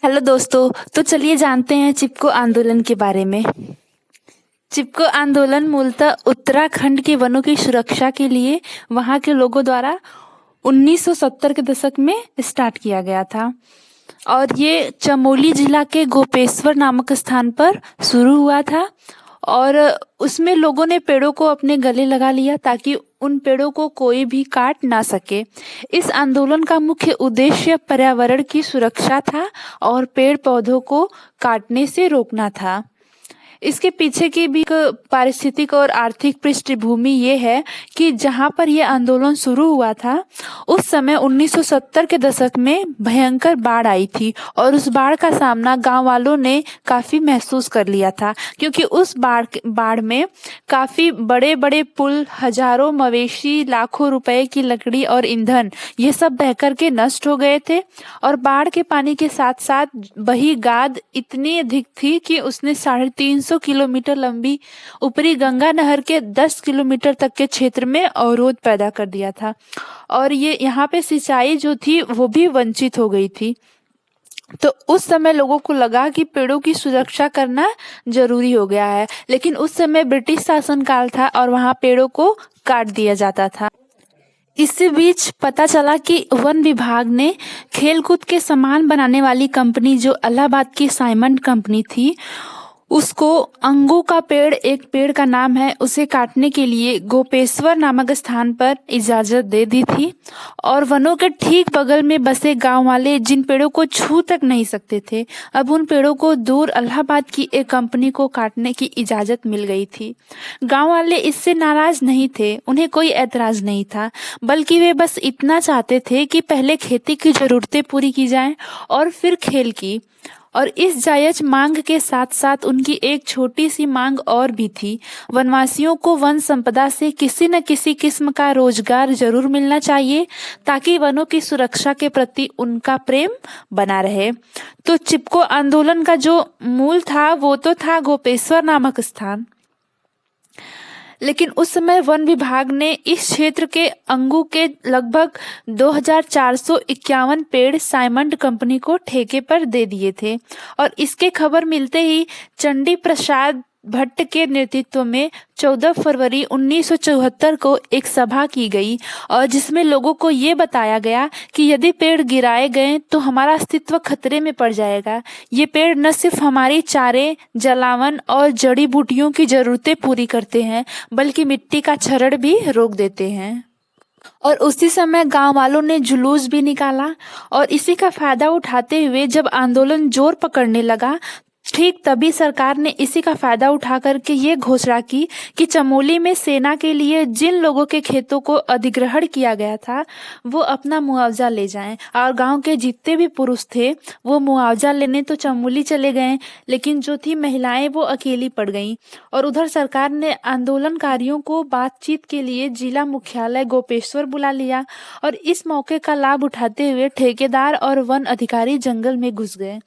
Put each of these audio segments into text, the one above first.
Hello दोस्तों। तो चलिए जानते हैं चिपको आंदोलन के बारे में। चिपको आंदोलन मूलतः उत्तराखंड के वनों की सुरक्षा के लिए वहां के लोगों द्वारा 1970 के दशक में स्टार्ट किया गया था और ये चमोली जिला के गोपेश्वर नामक स्थान पर शुरू हुआ था। और उसमें लोगों ने पेड़ों को अपने गले लगा लिया ताकि उन पेड़ों को कोई भी काट ना सके। इस आंदोलन का मुख्य उद्देश्य पर्यावरण की सुरक्षा था और पेड़ पौधों को काटने से रोकना था। इसके पीछे की भी एक पारिस्थितिक और आर्थिक पृष्ठभूमि ये है कि जहाँ पर यह आंदोलन शुरू हुआ था उस समय 1970 के दशक में भयंकर बाढ़ आई थी और उस बाढ़ का सामना गांव वालों ने काफ़ी महसूस कर लिया था, क्योंकि उस बाढ़ में काफ़ी बड़े बड़े पुल, हजारों मवेशी, लाखों रुपए की लकड़ी और ईंधन ये सब बह कर के नष्ट हो गए थे। और बाढ़ के पानी के साथ साथ बही गाद इतनी अधिक थी कि उसने 350 किलोमीटर लंबी ऊपरी गंगा नहर के 10 किलोमीटर तक के क्षेत्र में अवरोध पैदा कर दिया था और ये यहाँ पे सिंचाई जो थी वो भी वंचित हो गई थी। तो उस समय लोगों को लगा कि पेड़ों की सुरक्षा करना जरूरी हो गया है, लेकिन उस समय ब्रिटिश शासनकाल था और वहाँ पेड़ों को काट दिया जाता था। इसी बीच पता चला कि वन विभाग ने खेलकूद के सामान बनाने वाली कंपनी जो इलाहाबाद की साइमंड कंपनी थी उसको अंगू का पेड़, एक पेड़ का नाम है, उसे काटने के लिए गोपेश्वर नामक स्थान पर इजाजत दे दी थी। और वनों के ठीक बगल में बसे गांव वाले जिन पेड़ों को छू तक नहीं सकते थे, अब उन पेड़ों को दूर इलाहाबाद की एक कंपनी को काटने की इजाजत मिल गई थी। गांव वाले इससे नाराज नहीं थे, उन्हें कोई ऐतराज नहीं था, बल्कि वे बस इतना चाहते थे कि पहले खेती की जरूरतें पूरी की जाएं और फिर खेल की। और इस जायज मांग के साथ साथ उनकी एक छोटी सी मांग और भी थी। वनवासियों को वन संपदा से किसी न किसी किस्म का रोजगार जरूर मिलना चाहिए ताकि वनों की सुरक्षा के प्रति उनका प्रेम बना रहे। तो चिपको आंदोलन का जो मूल था वो तो था गोपेश्वर नामक स्थान, लेकिन उस समय वन विभाग ने इस क्षेत्र के अंगू के लगभग 2451 पेड़ साइमंड कंपनी को ठेके पर दे दिए थे। और इसके खबर मिलते ही चंडी प्रसाद भट्ट के नेतृत्व में 14 फरवरी 1974 को एक सभा की गई और जिसमें लोगों को ये बताया गया कि यदि पेड़ गिराए गए तो हमारा अस्तित्व खतरे में पड़ जाएगा। ये पेड़ न सिर्फ हमारी चारे, जलावन और जड़ी बूटियों की जरूरतें पूरी करते हैं बल्कि मिट्टी का क्षरण भी रोक देते हैं। और उसी समय गांव वालों ने जुलूस भी निकाला और इसी का फायदा उठाते हुए जब आंदोलन जोर पकड़ने लगा, ठीक तभी सरकार ने इसी का फायदा उठा करके ये घोषणा की कि चमोली में सेना के लिए जिन लोगों के खेतों को अधिग्रहण किया गया था वो अपना मुआवजा ले जाएं। और गांव के जितने भी पुरुष थे वो मुआवजा लेने तो चमोली चले गए, लेकिन जो थी महिलाएं वो अकेली पड़ गईं। और उधर सरकार ने आंदोलनकारियों को बातचीत के लिए जिला मुख्यालय गोपेश्वर बुला लिया और इस मौके का लाभ उठाते हुए ठेकेदार और वन अधिकारी जंगल में घुस गए।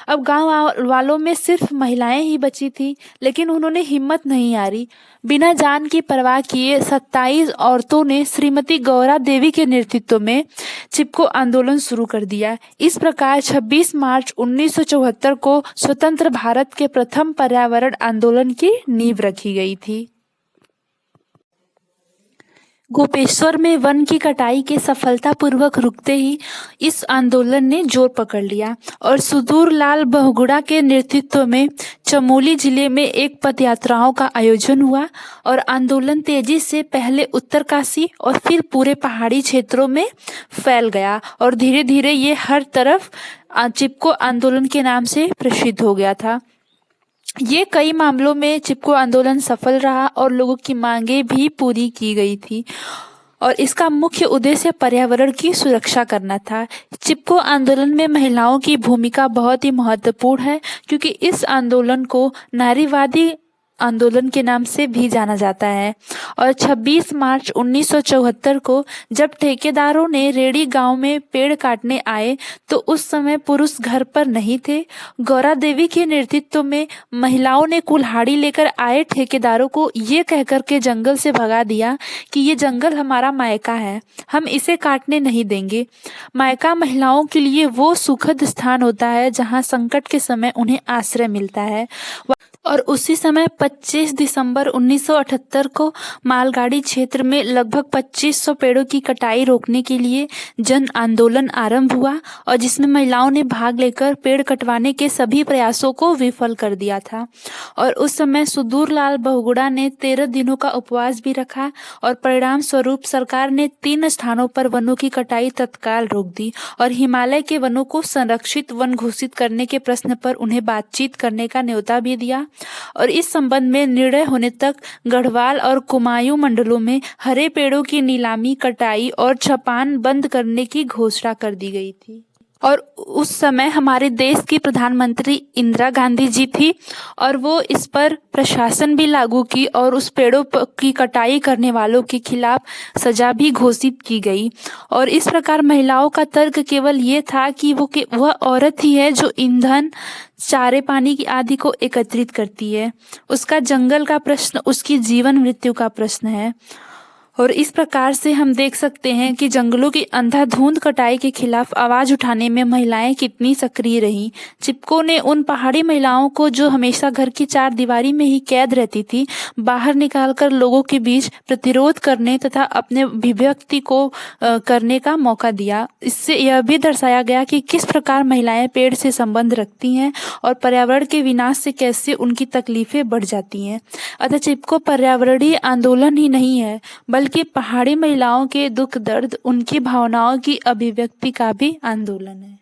अब गांव वालों में सिर्फ महिलाएं ही बची थी, लेकिन उन्होंने हिम्मत नहीं हारी। बिना जान की परवाह किए 27 औरतों ने श्रीमती गौरा देवी के नेतृत्व में चिपको आंदोलन शुरू कर दिया। इस प्रकार 26 मार्च 1974 को स्वतंत्र भारत के प्रथम पर्यावरण आंदोलन की नींव रखी गई थी। गोपेश्वर में वन की कटाई के सफलतापूर्वक रुकते ही इस आंदोलन ने जोर पकड़ लिया और सुदूर लाल बहुगुणा के नेतृत्व में चमोली जिले में एक पदयात्राओं का आयोजन हुआ और आंदोलन तेजी से पहले उत्तरकाशी और फिर पूरे पहाड़ी क्षेत्रों में फैल गया और धीरे धीरे ये हर तरफ चिपको आंदोलन के नाम से प्रसिद्ध हो गया था। ये कई मामलों में चिपको आंदोलन सफल रहा और लोगों की मांगें भी पूरी की गई थी और इसका मुख्य उद्देश्य पर्यावरण की सुरक्षा करना था। चिपको आंदोलन में महिलाओं की भूमिका बहुत ही महत्वपूर्ण है, क्योंकि इस आंदोलन को नारीवादी आंदोलन के नाम से भी जाना जाता है। और 26 मार्च 1974 को जब ठेकेदारों ने रेडी गांव में पेड़ काटने आए तो उस समय पुरुष घर पर नहीं थे। गौरा देवी के नेतृत्व में महिलाओं ने कुल्हाड़ी लेकर आए ठेकेदारों को ये कहकर के जंगल से भगा दिया कि ये जंगल हमारा मायका है, हम इसे काटने नहीं देंगे। मायका महिलाओं के लिए वो सुखद स्थान होता है जहाँ संकट के समय उन्हें आश्रय मिलता है। और उसी समय 25 दिसंबर 1978 को मालगाड़ी क्षेत्र में लगभग 2500 पेड़ों की कटाई रोकने के लिए जन आंदोलन आरंभ हुआ और जिसमें महिलाओं ने भाग लेकर पेड़ कटवाने के सभी प्रयासों को विफल कर दिया था। और उस समय सुदूरलाल बहुगुणा ने 13 दिनों का उपवास भी रखा और परिणाम स्वरूप सरकार ने 3 स्थानों पर वनों की कटाई तत्काल रोक दी और हिमालय के वनों को संरक्षित वन घोषित करने के प्रश्न पर उन्हें बातचीत करने का न्योता भी दिया। और इस संबंध में निर्णय होने तक गढ़वाल और कुमायूं मंडलों में हरे पेड़ों की नीलामी, कटाई और छपान बंद करने की घोषणा कर दी गई थी। और उस समय हमारे देश की प्रधानमंत्री इंदिरा गांधी जी थी और वो इस पर प्रशासन भी लागू की और उस पेड़ों की कटाई करने वालों के खिलाफ सजा भी घोषित की गई। और इस प्रकार महिलाओं का तर्क केवल ये था कि वह औरत ही है जो ईंधन, चारे, पानी की आदि को एकत्रित करती है। उसका जंगल का प्रश्न उसकी जीवन मृत्यु का प्रश्न है। और इस प्रकार से हम देख सकते हैं कि जंगलों की अंधाधुंध कटाई के खिलाफ आवाज उठाने में महिलाएं कितनी सक्रिय रहीं। चिपको ने उन पहाड़ी महिलाओं को जो हमेशा घर की चार दीवारी में ही कैद रहती थी, बाहर निकालकर लोगों के बीच प्रतिरोध करने तथा अपने अभिव्यक्ति को करने का मौका दिया। इससे यह भी दर्शाया गया कि किस प्रकार महिलाएं पेड़ से संबंध रखती हैं और पर्यावरण के विनाश से कैसे उनकी तकलीफें बढ़ जाती हैं। अतः चिपको पर्यावरणीय आंदोलन ही नहीं है बल्कि पहाड़ी महिलाओं के दुख दर्द, उनकी भावनाओं की अभिव्यक्ति का भी आंदोलन है।